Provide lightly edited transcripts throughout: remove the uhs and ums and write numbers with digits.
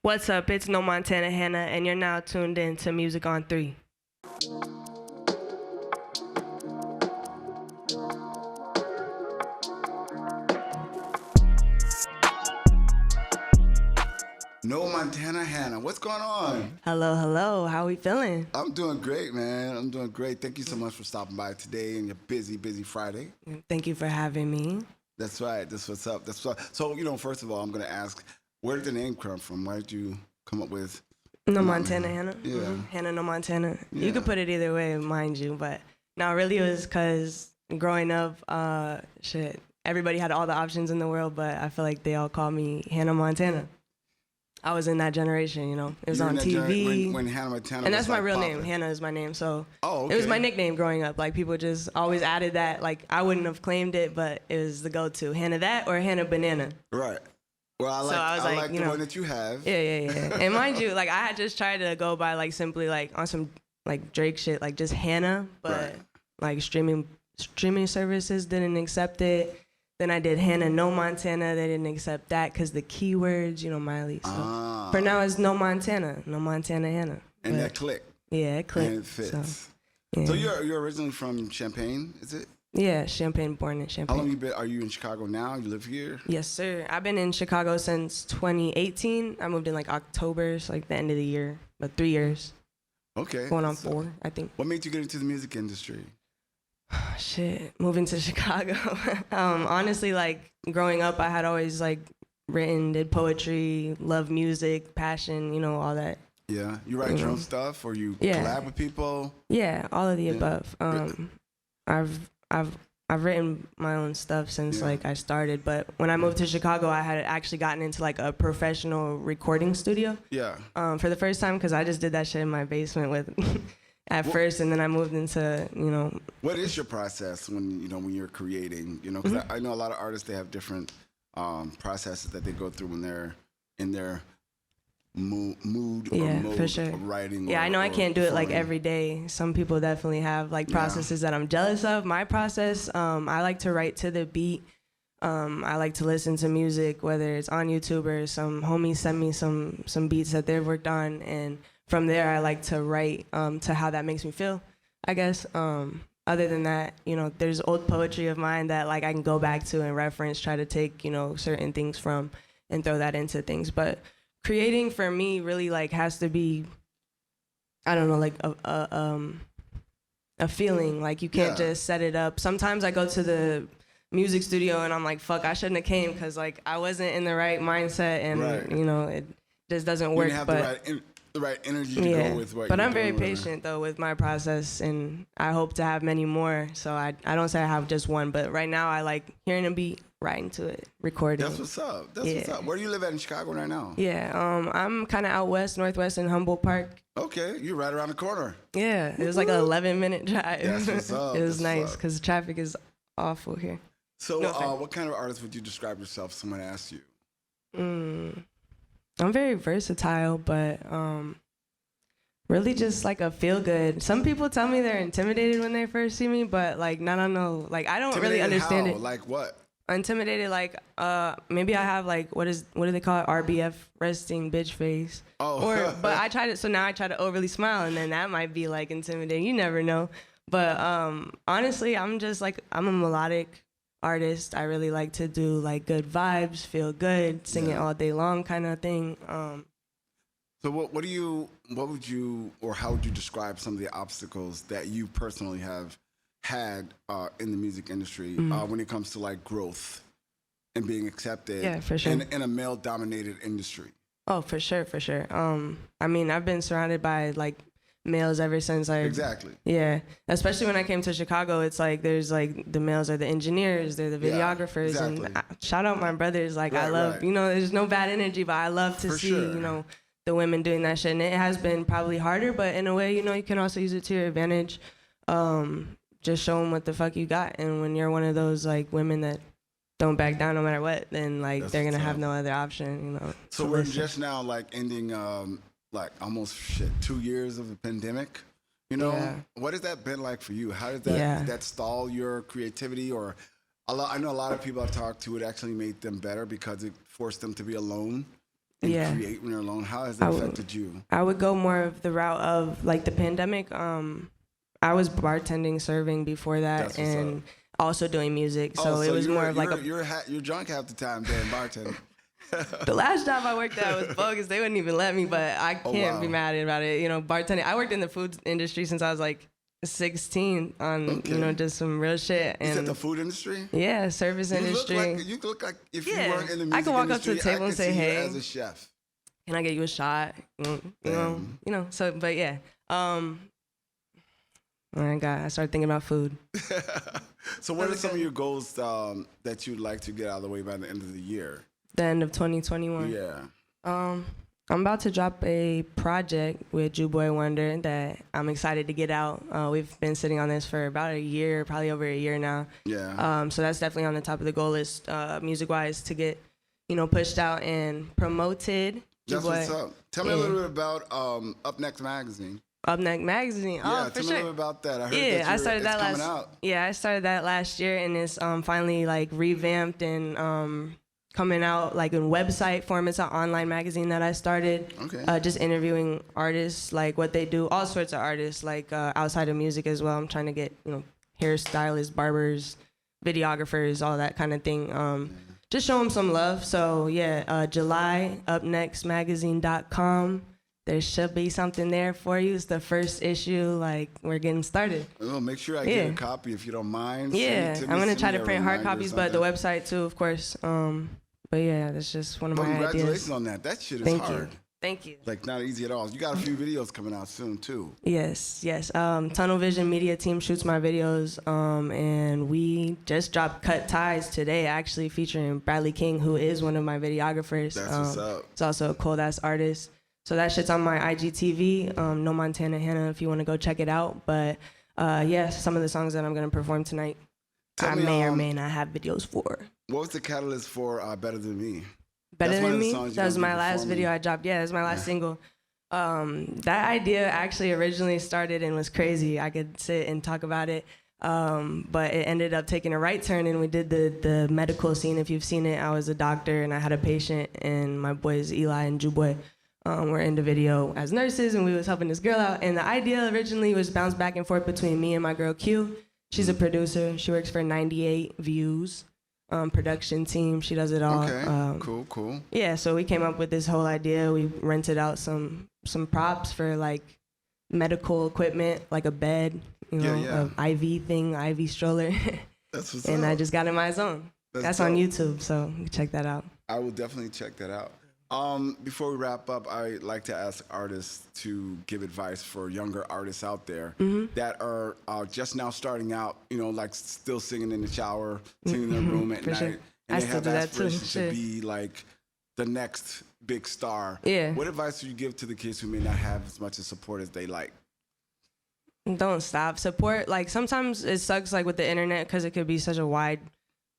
What's up? It's No Montana Hannah, and you're now tuned in to Music on 3. No Montana Hannah, what's going on? Hello, hello. How we feeling? I'm doing great, man. I'm doing great. Thank you so much for stopping by today and your busy Friday. Thank you for having me. That's right. That's what's up. So, first of all, I'm going to ask, where did the name come from? Why did you come up with No Montana Hannah? Yeah. Hannah No Montana. Yeah. You could put it either way, mind you, but no, really it was because growing up, everybody had all the options in the world, but I feel like they all called me Hannah Montana. I was in that generation, It was on TV. When Hannah Montana and that's was my real popping. name. Hannah is my name. So okay. It was my nickname growing up. Like, people just always added that. Like, I wouldn't have claimed it, but it was the go-to. Hannah that or Hannah Banana. Right. Well, I like the one that you have. Yeah. And mind you, like, I had just tried to go by, like, simply, like, on some, like, Drake shit, like, just Hannah. But, like, streaming services didn't accept it. Then I did Hannah No Montana. They didn't accept that because the keywords, Miley. So for now, it's No Montana Hannah. And that clicked. Yeah, it clicked. And it fits. So, So you're originally from Champaign, is it? Yeah, Champaign, born in Champaign. How long you been? Are you in Chicago now? You live here? Yes, sir. I've been in Chicago since 2018. I moved in like October, so like the end of the year, but 3 years. Okay. Going on 4, I think. What made you get into the music industry? Shit, moving to Chicago. Honestly, like, growing up, I had always, like, written, did poetry, love music, passion, all that. Yeah. You write your own stuff, or you collab with people? Yeah, all of the above. I've written my own stuff since like I started, but when I moved to Chicago, I had actually gotten into like a professional recording studio. Yeah. For the first time, because I just did that shit in my basement with first, and then I moved into What is your process when you're creating? Because I know a lot of artists, they have different processes that they go through when they're in their mood or mode for sure. of writing. Yeah, I know I can't do it like performing. every day. Some people definitely have like processes that I'm jealous of. My process, I like to write to the beat. I like to listen to music, whether it's on YouTube or some homies send me some beats that they've worked on, and from there I like to write to how that makes me feel, I guess. Other than that, there's old poetry of mine that like I can go back to and reference, try to take certain things from and throw that into things. But creating for me really like has to be, I don't know, like a feeling. Like, you can't just set it up. Sometimes I go to the music studio and I'm like, fuck, I shouldn't have came because like I wasn't in the right mindset, and it just doesn't work. You have the right energy to go with what but you're I'm very doing. patient though with my process, and I hope to have many more. So I don't say I have just one, but right now I like hearing a beat, writing to it, recording. That's what's up. What's up. Where do you live at in Chicago right now? Yeah, I'm kind of out west, northwest in Humboldt Park. Okay, you're right around the corner. Yeah, it was like an 11-minute drive. That's what's up. It was nice because traffic is awful here. So, what kind of artist would you describe yourself if someone asked you? I'm very versatile, but really just like a feel good. Some people tell me they're intimidated when they first see me, but like no. Like, I don't really understand it. Like what? Intimidated, like maybe I have like what do they call it? RBF, resting bitch face. Oh. But I tried it, so now I try to overly smile, and then that might be like intimidating. You never know. But honestly, I'm a melodic artist. I really like to do like good vibes, feel good, sing it all day long kind of thing. So how would you describe some of the obstacles that you personally have had in the music industry when it comes to like growth and being accepted in a male-dominated industry? Oh, for sure. I mean, I've been surrounded by like males ever since Exactly. Yeah, especially when I came to Chicago, it's like there's like the males are the engineers, they're the videographers, exactly. and shout out my brothers. Like, I love, there's no bad energy, but I love to see, the women doing that shit. And it has been probably harder, but in a way, you can also use it to your advantage. Just show them what the fuck you got. And when you're one of those like women that don't back down no matter what, then like they're gonna have no other option, So we're just now like ending like almost 2 years of the pandemic. What has that been like for you? How did that stall your creativity? Or I know a lot of people I've talked to, it actually made them better because it forced them to be alone and Yeah. create when you're alone? How has that affected you? I would go more of the route of like the pandemic. I was bartending, serving before that, and also doing music. So it was more of like you're drunk half the time doing bartending. The last job I worked at was bogus. They wouldn't even let me, but I can't be mad about it. You know, bartending. I worked in the food industry since I was like 16 on, you know, just some real shit. And is it the food industry? Yeah, service industry. You look like if you weren't in the music industry, I can walk up to the table and say, "Hey, as a chef. Can I get you a shot?" You know. So, but yeah. I started thinking about food. So, what are some of your goals that you'd like to get out of the way by the end of the year? The end of 2021. Yeah. I'm about to drop a project with Juboy Wonder that I'm excited to get out. We've been sitting on this for about a year, probably over a year now. Yeah. So that's definitely on the top of the goal list, music-wise, to get, you know, pushed out and promoted. That's what's up. Tell me a little bit about Upnext magazine. Upnext magazine. Yeah, for tell me a little bit about that. I heard that I started that coming out. Yeah, I started that last year, and it's finally like revamped and coming out like in website form. It's an online magazine that I started. Okay. Just interviewing artists, like what they do, all sorts of artists, like outside of music as well. I'm trying to get, you know, hairstylists, barbers, videographers, all that kind of thing. Just show them some love. So yeah, July, upnextmagazine.com. There should be something there for you. It's the first issue. Like, we're getting started. Well, make sure I get a copy if you don't mind. Yeah, I'm going to try to print hard copies, but the website too, of course. But yeah, that's just one of my ideas. Congratulations on that. That shit is hard. Thank you. Like, not easy at all. You got a few videos coming out soon, too. Yes. Tunnel Vision Media Team shoots my videos, and we just dropped Cut Ties today, actually, featuring Bradley King, who is one of my videographers. That's what's up. It's also a cold-ass artist. So that shit's on my IGTV, No Montana Hannah, if you want to go check it out. But, yeah, some of the songs that I'm going to perform tonight, I may or may not have videos for. What was the catalyst for Better Than Me? Better Than Me? That was my last video I dropped. Yeah, that was my last single. That idea actually originally started and was crazy. I could sit and talk about it. But it ended up taking a right turn, and we did the medical scene. If you've seen it, I was a doctor, and I had a patient, and my boys Eli and Juboy were in the video as nurses, and we was helping this girl out. And the idea originally was bounced back and forth between me and my girl Q. She's a producer. She works for 98 Views. Production team. She does it all. Okay, cool. Yeah, so we came up with this whole idea. We rented out some props for like medical equipment, like a bed, you know, a IV thing, IV stroller. That's what's and up. I just got in my zone. That's on YouTube, so you can check that out. I will definitely check that out. Before we wrap up, I like to ask artists to give advice for younger artists out there that are just now starting out, you know, like still singing in the shower, singing in their room at night. Sure. And I they still have do that too. aspirations to be like the next big star. Yeah. What advice do you give to the kids who may not have as much support as they like? Don't stop. Support, like sometimes it sucks like with the internet because it could be such a wide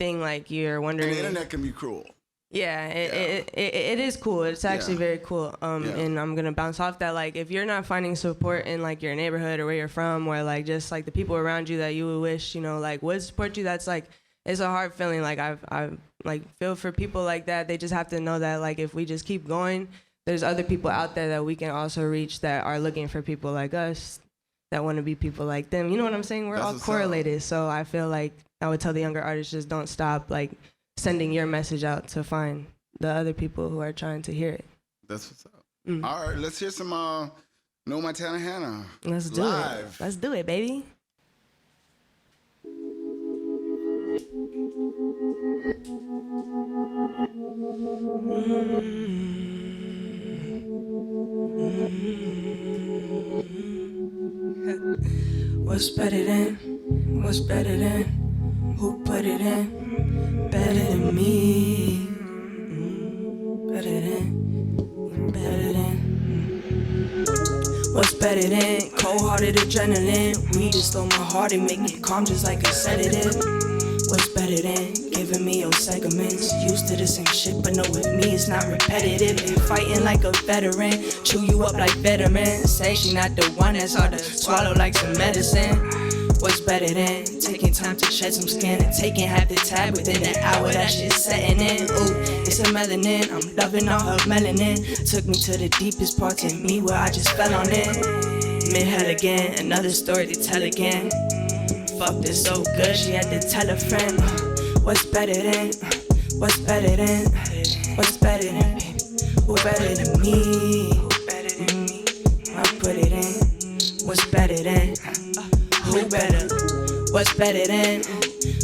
thing, like you're wondering. And the internet can be cruel. Yeah, it is cool. It's actually very cool. And I'm gonna bounce off that. Like, if you're not finding support in like your neighborhood or where you're from, or like just like the people around you that you would wish, you know, like would support you, that's like, it's a hard feeling. Like I've like feel for people like that. They just have to know that like if we just keep going, there's other people out there that we can also reach that are looking for people like us that want to be people like them. You know what I'm saying? We're all correlated. So I feel like I would tell the younger artists, just don't stop like sending your message out to find the other people who are trying to hear it. That's what's up. All right, let's hear some No Montana Hannah. Let's do it. Let's do it, baby. What's better than? What's better than? Who put it in? Better than me. Better than. Better than. What's better than? Cold-hearted adrenaline. Weed to slow my heart and make me calm just like a sedative. What's better than giving me your segments? Used to the same shit, but no, with me it's not repetitive. Been fighting like a veteran, chew you up like veteran. Say she not the one that's hard to swallow like some medicine. What's better than taking time to shed some skin and taking half the tab within an hour? That shit's setting in. Ooh, it's a melanin. I'm loving all her melanin. Took me to the deepest parts in me where I just fell on it. Mid hell again, another story to tell again. Fucked it so good, she had to tell a friend. What's better than? What's better than? What's better than? Who better than me? I put it in. What's better than? Who better? What's better than?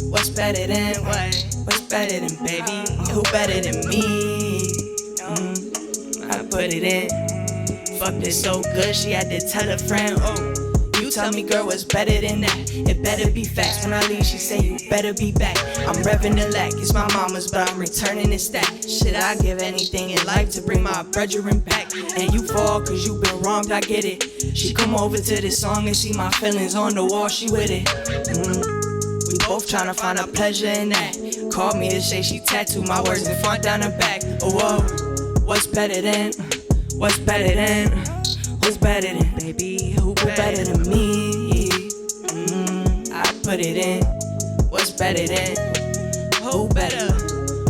What's better than what? What's better than, baby? Who better than me? I put it in. Fucked it so good, she had to tell a friend. Oh, you tell me, girl, what's better than that? It better be facts. When I leave, she say you better be back. I'm revving the lack. It's my mama's, but I'm returning it stack. Shit, I give anything in life to bring my brethren back. And you fall cause you been wronged, I get it. She come over to this song and see my feelings on the wall, she with it. We both tryna find a pleasure in that. Called me to say she tattooed my words in front down the back. Oh, whoa, what's better than? What's better than? Who's better than, baby? Who better than me? I put it in. What's better than? Who better?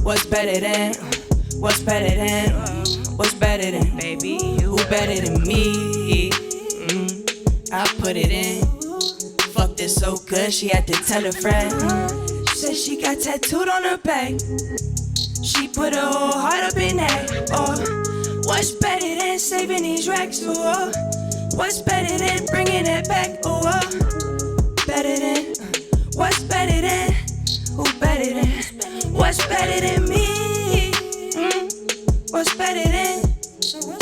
What's better than? What's better than? What's better than, baby? Who better than me? I put it in. Fucked it so good, she had to tell a friend. She said she got tattooed on her back. She put her whole heart up in that. Oh, what's better than saving these racks? Oh, what's better than bringing it back? Oh, better than. What's better than? Who better than? What's better than me? What's better than?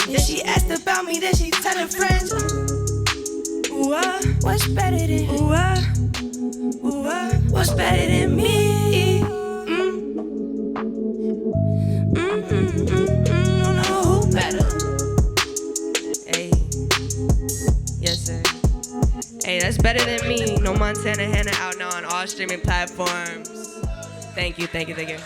Yeah, she asked about me, then she tell her friends. Ooh, what's better than? Ooh, what's better than me? Who better? Hey, yes sir. Hey, that's better than me. No Montana Hannah out now on all streaming platforms. Thank you, thank you, thank you.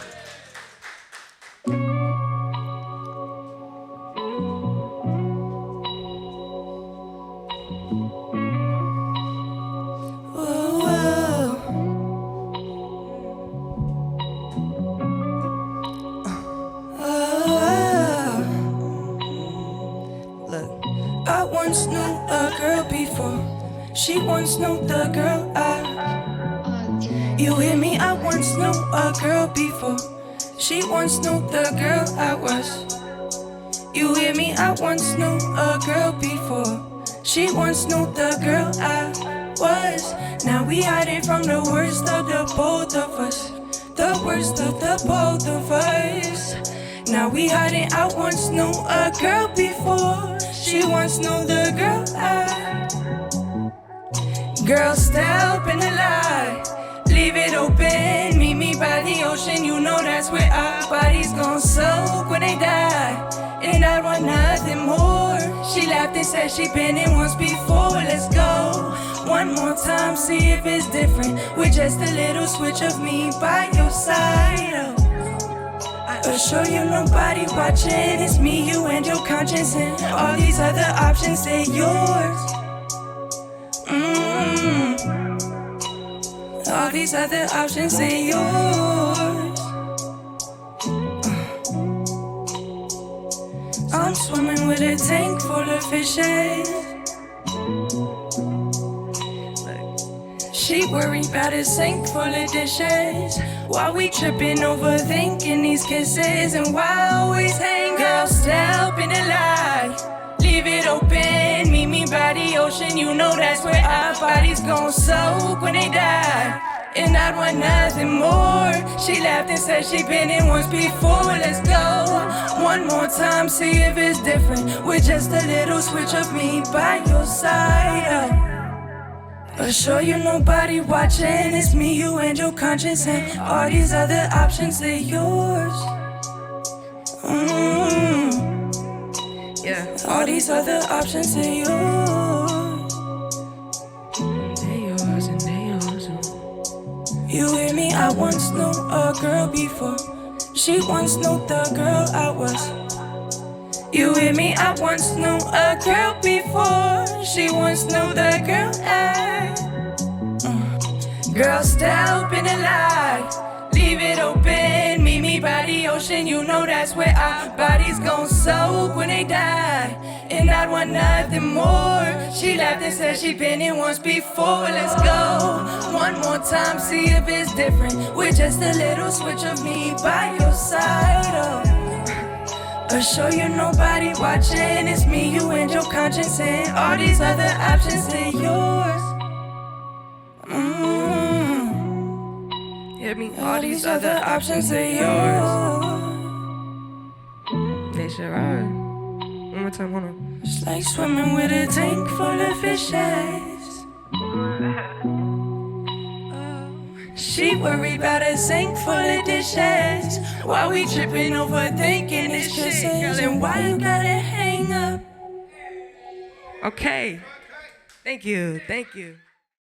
I once knew a girl before. She once knew the girl You hear me? I once knew a girl before. She once knew the girl I was. You hear me? I once knew a girl before. She once knew the girl I was. Now we hiding from the worst of the both of us. The worst of the both of us. Now we hiding. I once knew a girl before. She once knew the girl I. Girl, step in the light. Leave it open. Meet me by the ocean. You know that's where our bodies gon' soak when they die. And I want nothing more. She laughed and said she been in once before. Let's go one more time, see if it's different. With just a little switch of me by your side. I assure you nobody watching. It's me, you, and your conscience. And all these other options, they're yours. All these other options, they're yours. I'm swimming with a tank full of fishes. She worried about a sink full of dishes. While we tripping, overthinking these kisses. And why always hang out, step in the light. Leave it open, meet me by the ocean. You know that's where our bodies gon' soak when they die. And I want nothing more. She laughed and said she been in once before. Let's go one more time, see if it's different. With just a little switch of me by your side. Assure you nobody watching. It's me, you, and your conscience. And all these other options, they're yours. Yeah, all these other options, they're yours. They're yours and they're yours. You hear me? I once knew a girl before. She once knew the girl I was. You hear me? I once knew a girl before. She once knew the girl I. Girl, step in the light, leave it open. Meet me by the ocean, you know that's where our bodies gon' soak when they die. And I'd want nothing more. She laughed and said she'd been in once before. Let's go one more time, see if it's different. With just a little switch of me by your side. Assure you nobody watching. It's me, you, and your conscience, and all these other options are yours. Hear me, all these other options are yours. They sure are. One more time, hold on. It's like swimming with a tank full of fishes. She worried about a sink full of dishes. Why we tripping overthinking this shit? Girl, and why you gotta hang up? Okay. Thank you. Thank you.